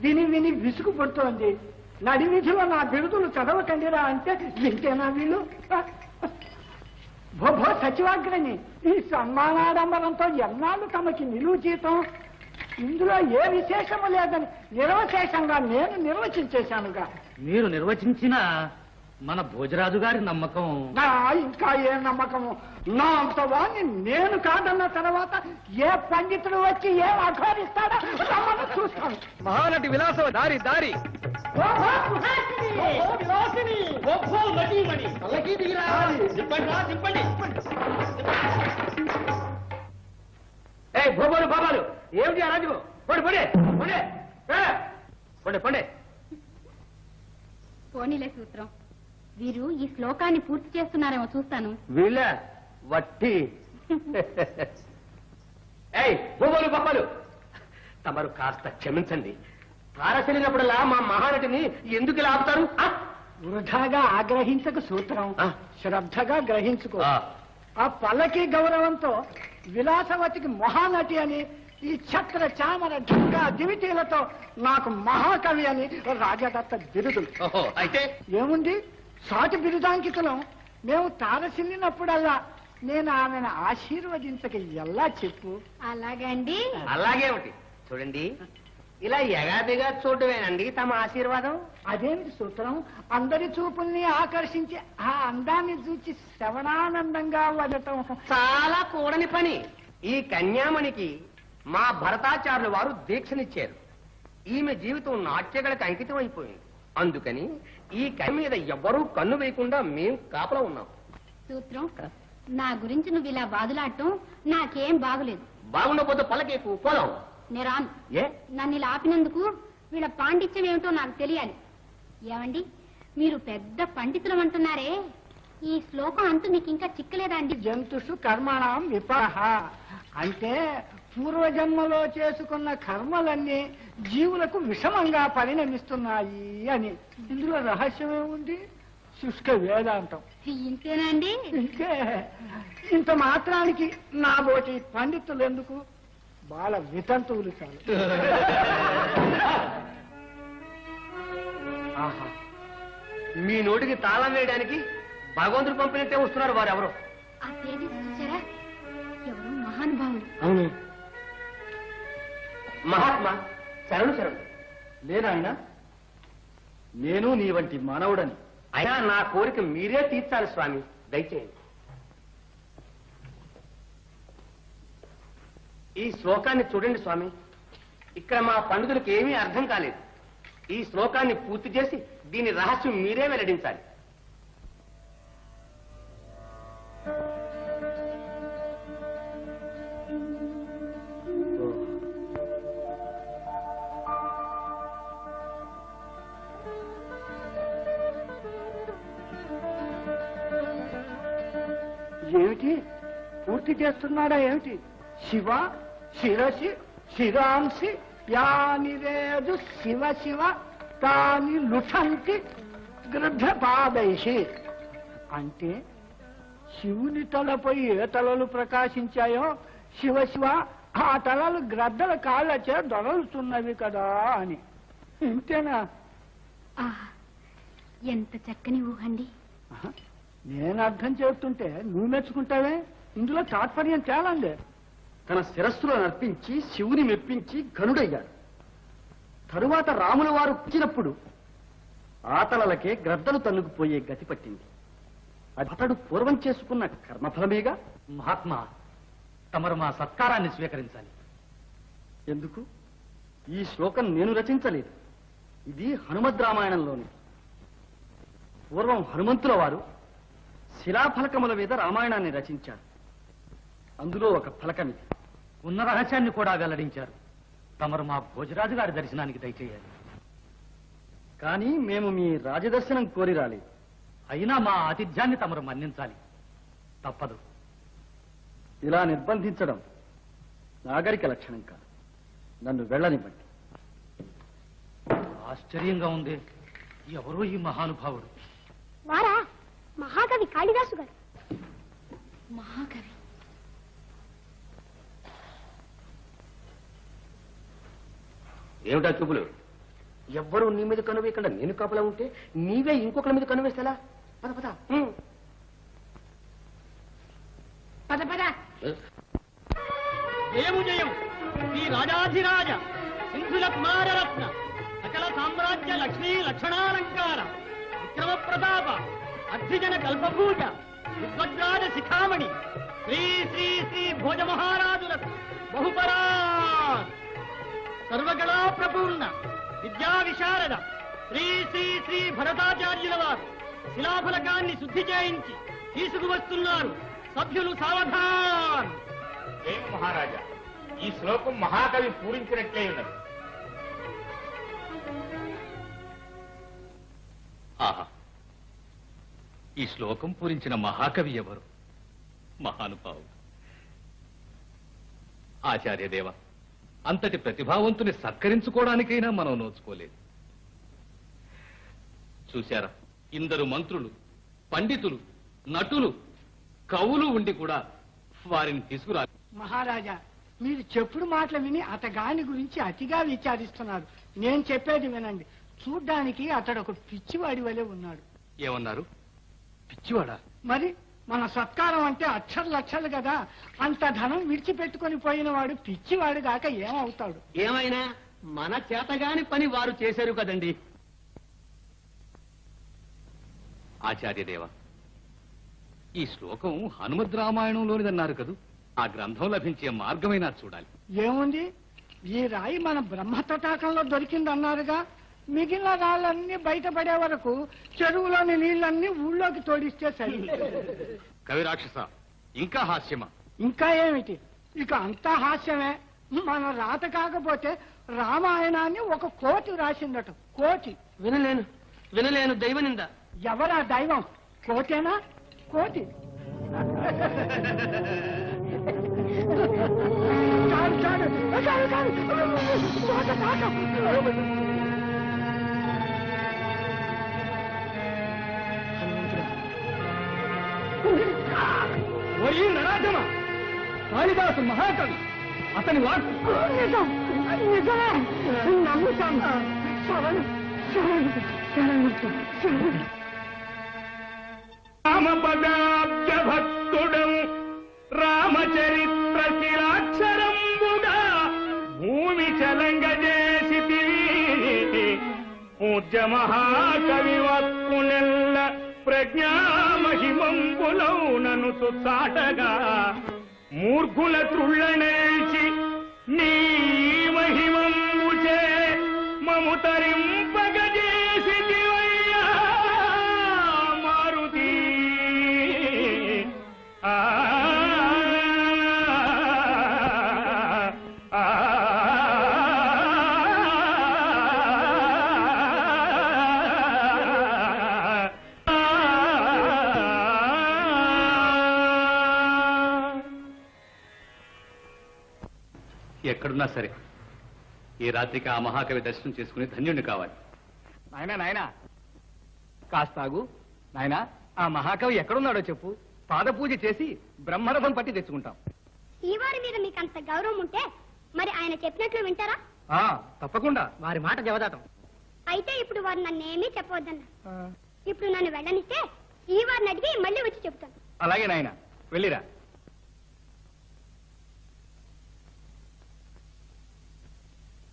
విని విని విసుగు పడుతోంది. నడివిధిలో నా బిరుదులు చదవకండిరా అంటే వింటేనా వీళ్ళు? భోభో సచివాగ్రని, ఈ సన్మానాడంబరంతో ఎన్నాళ్ళు తమకి నిలువు జీతం? ఇందులో ఏ విశేషము లేదని నిర్వశేషంగా నేను నిర్వచించేశానుగా. మీరు నిర్వచించిన మన భోజరాజు గారి నమ్మకం ఇంకా ఏ నమ్మకము? నా అంత వాణ్ణి నేను కాదన్న తర్వాత ఏ పండితుడు వచ్చి ఏం ఆహ్వానిస్తాడో రమ్మని చూస్తాను. మహానటి విలాసం దారి దారి భూపాలు బాబాలు ఏమిటి రాజు? పొడి పొడి పొడి పొడి పొడి. పోనీలే సూత్రం, వీరు ఈ శ్లోకాన్ని పూర్తి చేస్తున్నారేమో చూస్తాను. వీళ్ళ వట్టి భూపాలు బాబాలు తమరు కాస్త క్షమించండి. తారసెలినప్పుడల్లా మా మహానటిని ఎందుకు ఇలా ఆపుతారు? వృధాగా ఆగ్రహించకు సూత్రం, శ్రద్ధగా గ్రహించుకో. ఆ పల్లకి గౌరవంతో విలాసవతికి మహానటి అని, ఈ ఛత్ర చామర ఢంగా దివిటీలతో నాకు మహాకవి అని రాజదత్త బిరుదులు. అయితే ఏముంది, సాటి బిరుదాంకితులం. మేము తారసిల్లినప్పుడల్లా నేను ఆమెను ఆశీర్వదించక ఎలా చెప్పు? అలాగండి. అలాగేమిటి చూడండి, ఇలా ఎగాదిగా చూడమేనండి తమ ఆశీర్వాదం. అదేంటి సూత్రం, అందరి చూపుల్ని ఆకర్షించి ఆ అందాన్ని చూచి శ్రవణానందంగా వదటం చాలా కూడని పని. ఈ కన్యామణికి మా భరతాచార్యుల వారు దీక్షనిచ్చారు. ఈమె జీవితం నాట్యగలకు అంకితం అయిపోయింది. అందుకని ఈ కన్య మీద ఎవ్వరూ కన్ను వేయకుండా మేం కాపలా ఉన్నాం. సూత్రం, నా గురించి నువ్వు ఇలా బాదులాడటం నాకేం బాగులేదు. బాగుండకపోతే పలకేకు పోదాం. నేరాను. ఏ నన్ను ఇలా ఆపినందుకు వీళ్ళ పాండిత్యం ఏమిటో నాకు తెలియాలి. ఏమండి, మీరు పెద్ద పండితులం అంటున్నారే, ఈ శ్లోకం అంటూ మీకు ఇంకా చిక్కలేదా అండి? జంతుషు కర్మణం విపాహ అంటే పూర్వజన్మలో చేసుకున్న కర్మలన్నీ జీవులకు విషమంగా పరిణమిస్తున్నాయి అని. ఇందులో రహస్యమేముంది? శుష్క వేదాంతం. ఇంతేనండి? ఇంకే. ఇంత మాత్రానికి నా బోటి పండితులు ఎందుకు, బాల వితంతువులు చాలు. ఆహా, మీ నోటికి తాళం వేయడానికి భగవంతుడు పంపినట్టే వస్తున్నారు వారు. ఎవరు? ఆ తేజ చూసారా? ఎవరు మహానుభావుడు. అవును, మహాత్మా శరణు శరణు. లేనాయన, నేను నీ వంటి మానవుడని. అయినా నా కోరిక మీరే తీర్చాలి స్వామి, దయచేయండి. ఈ శ్లోకాన్ని చూడండి స్వామి. ఇక్కడ మా పండితులకు ఏమీ అర్థం కాలేదు. ఈ శ్లోకాన్ని పూర్తి చేసి దీని రహస్యం మీరే వెల్లడించాలి. ఏమిటి పూర్తి చేస్తున్నాడా ఏమిటి? శివ శిరసి శిరాంసి యాని రేదు శివ శివ తాని లుఠంతి గృద్ధపాదైషి అంటే శివుని తలపై ఏ తలలు ప్రకాశించాయో శివ శివ ఆ తలలు గ్రద్దల కాళ్ళచే దొరలుతున్నవి కదా అని. ఇంతేనా? ఎంత చక్కని ఊహండి. నేను అర్థం చేస్తుంటే నువ్వు మెచ్చుకుంటావే? ఇందులో తాత్పర్యం తేలండి. తన శిరస్సులను అర్పించి శివుని మెప్పించి ఘనుడయ్యాడు. తరువాత రాముల వారు వచ్చినప్పుడు ఆతలలకే గ్రద్దలు తన్నుకుపోయే గతి పట్టింది. అతడు పూర్వం చేసుకున్న కర్మఫలమేగా. మహాత్మా, తమరు మా సత్కారాన్ని స్వీకరించాలి. ఎందుకు? ఈ శ్లోకం నేను రచించలేదు. ఇది హనుమద్ రామాయణంలోని. పూర్వం హనుమంతుల వారు శిలాఫలకముల మీద రామాయణాన్ని రచించారు. అందులో ఒక ఫలకమిది. ఉన్న రహస్యాన్ని కూడా వెల్లడించారు. తమరు మా భోజరాజు గారి దర్శనానికి దయచేయాలి. కానీ మేము మీ రాజదర్శనం కోరి రాలేదు. అయినా మా ఆతిథ్యాన్ని తమరు మన్నించాలి. తప్పదు. ఇలా నిర్బంధించడం నాగరిక లక్షణం కాదు. నన్ను వెళ్ళనివ్వండి. ఆశ్చర్యంగా ఉంది. ఎవరో ఈ మహానుభావుడు. వారా? మహాకవి కాళిదాసు గారు. మహాకవి. ఏమిటా చూపులు? ఎవ్వరూ నీ మీద కనువేయకుండా నేను కాపలా ఉంటే నీవే ఇంకొకరి మీద కనువేస్తేలా? పద పద. పద పద. జయము జయము శ్రీ రాజాధిరాజ సింధుల కుమారరత్న సకల సామ్రాజ్య లక్ష్మీ లక్షణాలంకార విక్రమ ప్రతాప అర్ధిజన కల్పభూజ విద్వద్రాజ శిఖామణి శ్రీ శ్రీ శ్రీ భోజ మహారాజులకు బహుపరా సర్వకళా ప్రపూర్ణ విద్యా విశారద శ్రీ శ్రీ శ్రీ భరతాచార్యుల వారు శిలాఫలకాన్ని శుద్ధి చేయించి తీసుకువస్తున్నారు. సభ్యులు సావధాన్. జయ మహారాజా, ఈ శ్లోకం మహాకవి పూరించినట్లే ఉన్నది. ఆహా, ఈ శ్లోకం పూరించిన మహాకవి ఎవరు? మహానుభావుడు ఆచార్యదేవ. అంతటి ప్రతిభావంతుని సత్కరించుకోవడానికైనా మనం నోచుకోలేదు. చూశారా, ఇందరు మంత్రులు, పండితులు, నటులు, కవులు ఉండి కూడా వారిని తీసుకురా. మహారాజా, మీరు చెప్పుడు మాటలు విని అతగాని గురించి అతిగా విచారిస్తున్నారు. నేను చెప్పేది వినండి. చూడ్డానికి అతడు ఒక పిచ్చివాడి వలె ఉన్నాడు. ఏమన్నారు? పిచ్చివాడా? మరి మన సత్కారం అంటే అక్షర లక్షలు కదా. అంత ధనం విడిచిపెట్టుకొని పోయిన వాడు పిచ్చివాడు కాక ఏమవుతాడు? ఏమైనా మన చేతగాని పని వారు చేశారు కదండి. ఆచార్యదేవ, ఈ శ్లోకం హనుమద్ రామాయణంలోనిదన్నారు కదూ. ఆ గ్రంథం లభించే మార్గమైనా చూడాలి. ఏముంది, ఈ రాయి మన బ్రహ్మతటాకంలో దొరికిందన్నారుగా. మిగిలిన రాళ్ళన్నీ బయటపడే వరకు చెరువులోని నీళ్ళన్నీ ఊళ్ళోకి తోడిస్తే సరి. కవి రాక్షస, ఇంకా హాస్యమా? ఇంకా ఏమిటి, ఇక అంతా హాస్యమే. మన రాత కాకపోతే రామాయణాన్ని ఒక కోటి రాసిందట. కోటి. వినలేను వినలేను దైవ నింద. ఎవరా దైవం? కోటేనా? కోటి. చాలు చాలు చాలు చాలు. మాట, మాట. ఓరి నరాజమా, కాళిదాసు మహాకవి, అతని వాక్ నిజం, నిజమే. నమ్ముతాను. శరణు, శరణు, శరణు, శరణు. రామపదాబ్జ భక్తుడం రామచరిత్ర శిలాక్షరంబుగా భూమి చలంగజేసి పూజ్య మహాకవి వక్కునెల్ల ప్రజ్ఞామహిమంబులౌనను సుసాటగా మూర్ఖుల త్రుళ్ళనేల్చి నీ మహిమంబుచే మము తరింపగజేసి మారుతి. ఎక్కడున్నా సరే ఈ రాత్రికి ఆ మహాకవి దర్శనం చేసుకుని ధన్యుణ్ణి కావాలి. నాయనా నాయనా కాస్తాగు. నాయనా, ఆ మహాకవి ఎక్కడున్నాడో చెప్పు. పాదపూజ చేసి బ్రహ్మరథం పట్టి తెచ్చుకుంటాం. శ్రీవారి మీద మీకు అంత గౌరవం ఉంటే మరి ఆయన చెప్పినట్లు వింటారా? తప్పకుండా. వారి మాట జవదాటం. అయితే ఇప్పుడు వారు నన్నేమీ చెప్పవద్దన్న. ఇప్పుడు నన్ను వెళ్ళనిస్తే శ్రీవారిని అడిగి మళ్ళీ వచ్చి చెప్తాను. అలాగే నాయనా, వెళ్ళిరా.